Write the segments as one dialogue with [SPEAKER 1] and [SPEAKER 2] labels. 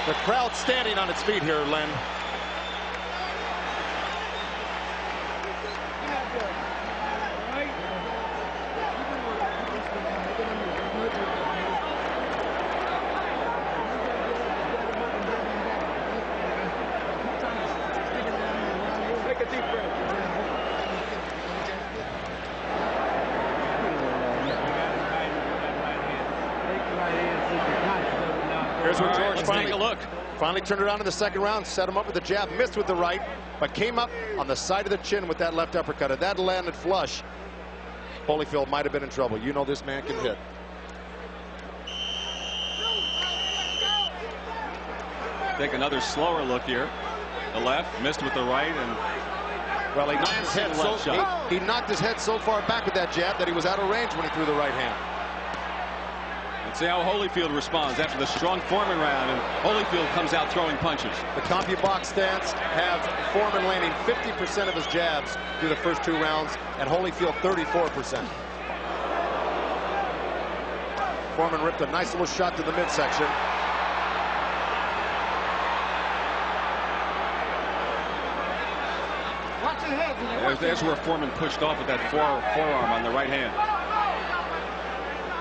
[SPEAKER 1] The crowd standing on its feet here, Len.
[SPEAKER 2] Take a deep breath.
[SPEAKER 1] Here's what George
[SPEAKER 3] Take a look.
[SPEAKER 1] finally turned around in the second round, set him up with the jab, missed with the right, but came up on the side of the chin with that left uppercut. If that landed flush, Holyfield might have been in trouble. You know this man can hit.
[SPEAKER 3] Take another slower look here. The left missed with the right, and
[SPEAKER 1] well, he knocked his head so far back with that jab that he was out of range when he threw the right hand.
[SPEAKER 3] let's see how Holyfield responds after the strong Foreman round, and Holyfield comes out throwing punches.
[SPEAKER 1] The CompuBox stats have Foreman landing 50% of his jabs through the first 2 rounds, and Holyfield 34%. Foreman ripped a nice little shot to the midsection.
[SPEAKER 3] There's where Foreman pushed off with that forearm on the right hand.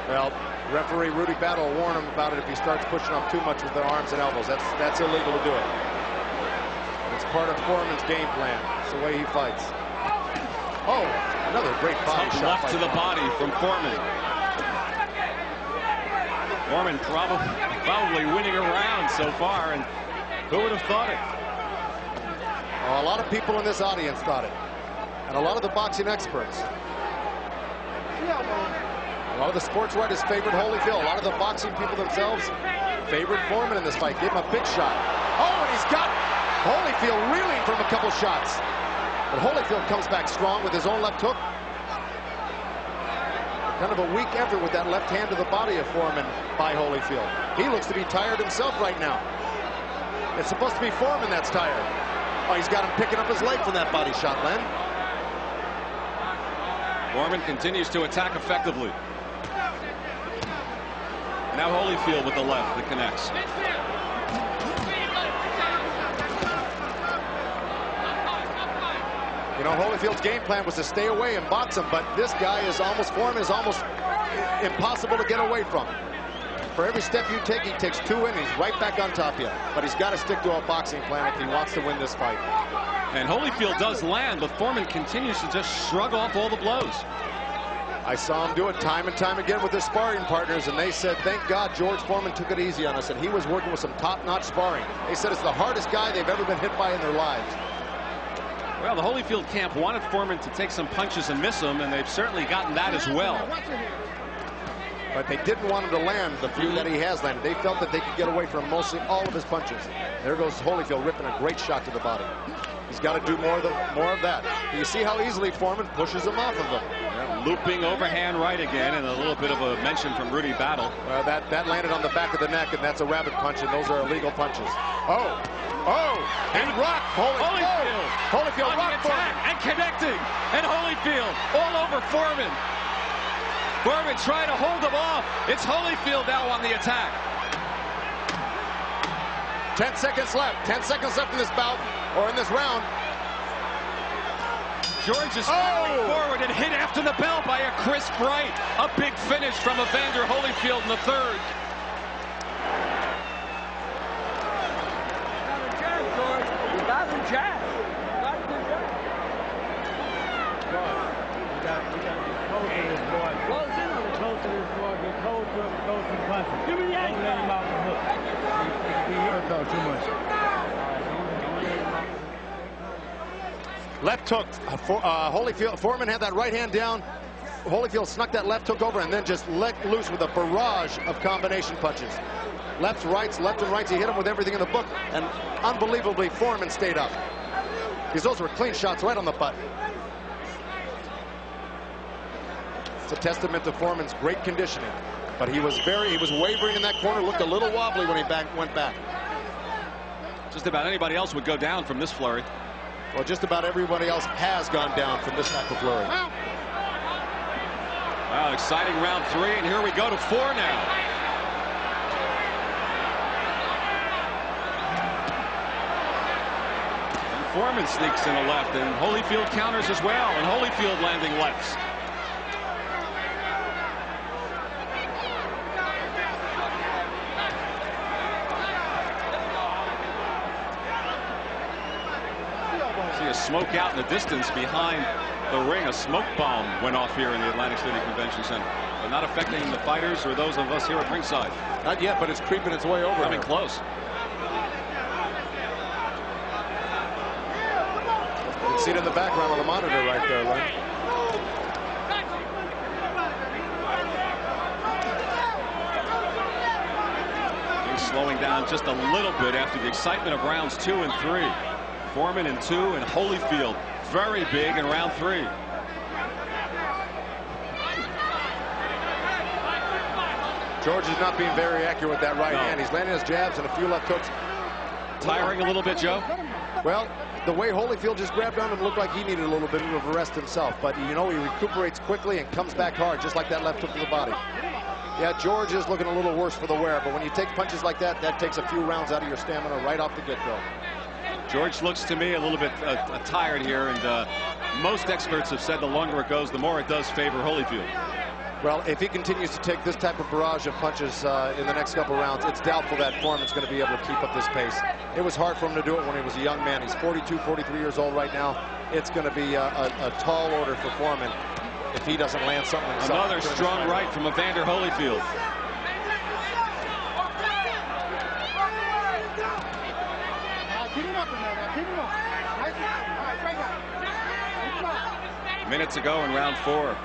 [SPEAKER 1] Well, referee Rudy Battle warned him about it if he starts pushing off too much with the arms and elbows. That's illegal to do it. It's part of Foreman's game plan. It's the way he fights. Oh, another great body shot.
[SPEAKER 3] Left to the body from Foreman. Foreman probably winning a round so far, and who would have thought it?
[SPEAKER 1] A lot of people in this audience thought it, and a lot of the boxing experts. A lot of the sports writers favored Holyfield. A lot of the boxing people themselves favored Foreman in this fight. Gave him a big shot. Oh, and he's got Holyfield reeling from a couple shots. But Holyfield comes back strong with his own left hook. Kind of a weak effort with that left hand to the body of Foreman by Holyfield. He looks to be tired himself right now. It's supposed to be Foreman that's tired. Oh, he's got him picking up his leg from that body shot, Len.
[SPEAKER 3] Foreman continues to attack effectively. Now Holyfield with the left that connects.
[SPEAKER 1] You know, Holyfield's game plan was to stay away and box him, but this guy is Foreman is almost impossible to get away from. For every step you take, he takes 2 in, he's right back on top of you. But he's got to stick to a boxing plan if he wants to win this fight.
[SPEAKER 3] And Holyfield does land, but Foreman continues to just shrug off all the blows.
[SPEAKER 1] I saw him do it time and time again with his sparring partners, and they said, thank God George Foreman took it easy on us, and he was working with some top-notch sparring. They said it's the hardest guy they've ever been hit by in their lives.
[SPEAKER 3] Well, the Holyfield camp wanted Foreman to take some punches and miss them, and they've certainly gotten that as well.
[SPEAKER 1] But they didn't want him to land the few that he has landed. They felt that they could get away from mostly all of his punches. There goes Holyfield ripping a great shot to the body. He's got to do more of that. You see how easily Foreman pushes him off of him.
[SPEAKER 3] Yeah, looping overhand right again, and a little bit of a mention from Rudy Battle.
[SPEAKER 1] That landed on the back of the neck, and that's a rabbit punch, and those are illegal punches. Oh, and rocked Holyfield. Holyfield rocked Foreman.
[SPEAKER 3] And connecting, and Holyfield all over Foreman. Foreman trying to hold him off. It's Holyfield now on the attack.
[SPEAKER 1] 10 seconds left. 10 seconds left in this bout, or in this round.
[SPEAKER 3] George is falling forward and hit after the bell by a crisp right. A big finish from Evander Holyfield in the third.
[SPEAKER 2] You got him jab.
[SPEAKER 4] Give me the ankle. Don't let him out the hook. He hurt though too much.
[SPEAKER 1] Left hook. Holyfield. Foreman had that right hand down. Holyfield snuck that left hook over and then just let loose with a barrage of combination punches. Left, rights, left and rights. He hit him with everything in the book, and unbelievably, Foreman stayed up. Because those were clean shots right on the butt. It's a testament to Foreman's great conditioning. But he was wavering in that corner, looked a little wobbly when he went back.
[SPEAKER 3] Just about anybody else would go down from this flurry.
[SPEAKER 1] Well, just about everybody else has gone down from this type of flurry.
[SPEAKER 3] Wow, exciting round 3, and here we go to 4 now. Foreman sneaks in a left, and Holyfield counters as well, and Holyfield landing lefts. See a smoke out in the distance behind the ring. A smoke bomb went off here in the Atlantic City Convention Center, but not affecting the fighters or those of us here at ringside.
[SPEAKER 1] Not yet, but it's creeping its way over.
[SPEAKER 3] Coming close.
[SPEAKER 1] You can see it in the background on the monitor right there, Len.
[SPEAKER 3] He's slowing down just a little bit after the excitement of rounds 2 and 3. Foreman in 2 and Holyfield very big in round 3.
[SPEAKER 1] George is not being very accurate with that right hand. He's landing his jabs and a few left hooks.
[SPEAKER 3] Tiring a little bit, Joe?
[SPEAKER 1] Well, the way Holyfield just grabbed on him looked like he needed a little bit of a rest himself. But, you know, he recuperates quickly and comes back hard, just like that left hook to the body. Yeah, George is looking a little worse for the wear, but when you take punches like that, that takes a few rounds out of your stamina right off the get-go.
[SPEAKER 3] George looks to me a little bit tired here, and most experts have said the longer it goes, the more it does favor Holyfield.
[SPEAKER 1] Well, if he continues to take this type of barrage of punches in the next couple rounds, it's doubtful that Foreman's going to be able to keep up this pace. It was hard for him to do it when he was a young man. He's 42, 43 years old right now. It's going to be a tall order for Foreman if he doesn't land something.
[SPEAKER 3] Another strong right from Evander Holyfield. Minutes ago in round 4.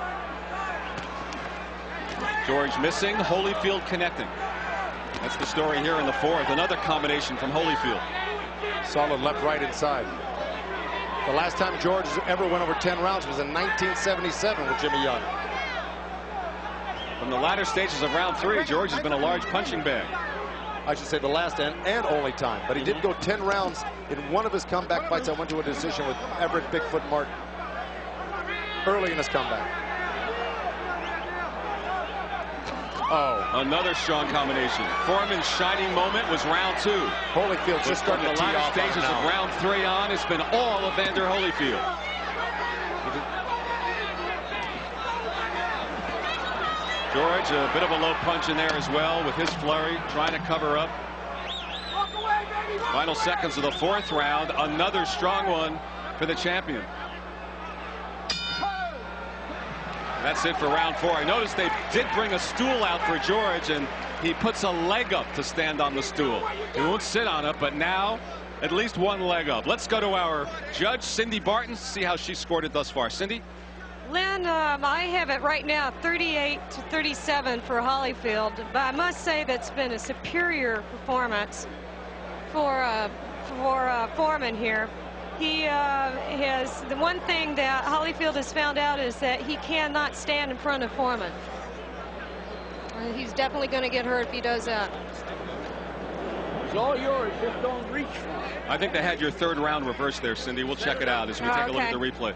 [SPEAKER 3] George missing, Holyfield connecting. That's the story here in the 4th. Another combination from Holyfield.
[SPEAKER 1] Solid left right inside. The last time George ever went over 10 rounds was in 1977 with Jimmy Young.
[SPEAKER 3] From the latter stages of round 3, George has been a large punching bag.
[SPEAKER 1] I should say the last and only time. But he did go 10 rounds in one of his comeback fights. I went to a decision with Everett Bigfoot Martin early in his comeback. Oh,
[SPEAKER 3] another strong combination. Foreman's shining moment was round 2.
[SPEAKER 1] Holyfield just starting
[SPEAKER 3] the
[SPEAKER 1] to tee
[SPEAKER 3] latter
[SPEAKER 1] off
[SPEAKER 3] stages of round 3 on. It's been all Evander Holyfield. George, a bit of a low punch in there as well with his flurry, trying to cover up. Final seconds of the 4th round. Another strong one for the champion. That's it for round 4. I noticed they did bring a stool out for George, and he puts a leg up to stand on the stool. He won't sit on it, but now at least one leg up. Let's go to our judge, Cindy Barton, see how she scored it thus far. Cindy?
[SPEAKER 5] Len, I have it right now 38-37 for Holyfield, but I must say that's been a superior performance for Foreman here. He has, the one thing that Holyfield has found out is that he cannot stand in front of Foreman. He's definitely going to get hurt if he does that.
[SPEAKER 2] It's all yours, just don't reach for it.
[SPEAKER 3] I think they had your 3rd round reversed there, Cindy. We'll check it out as we take a look at the replay.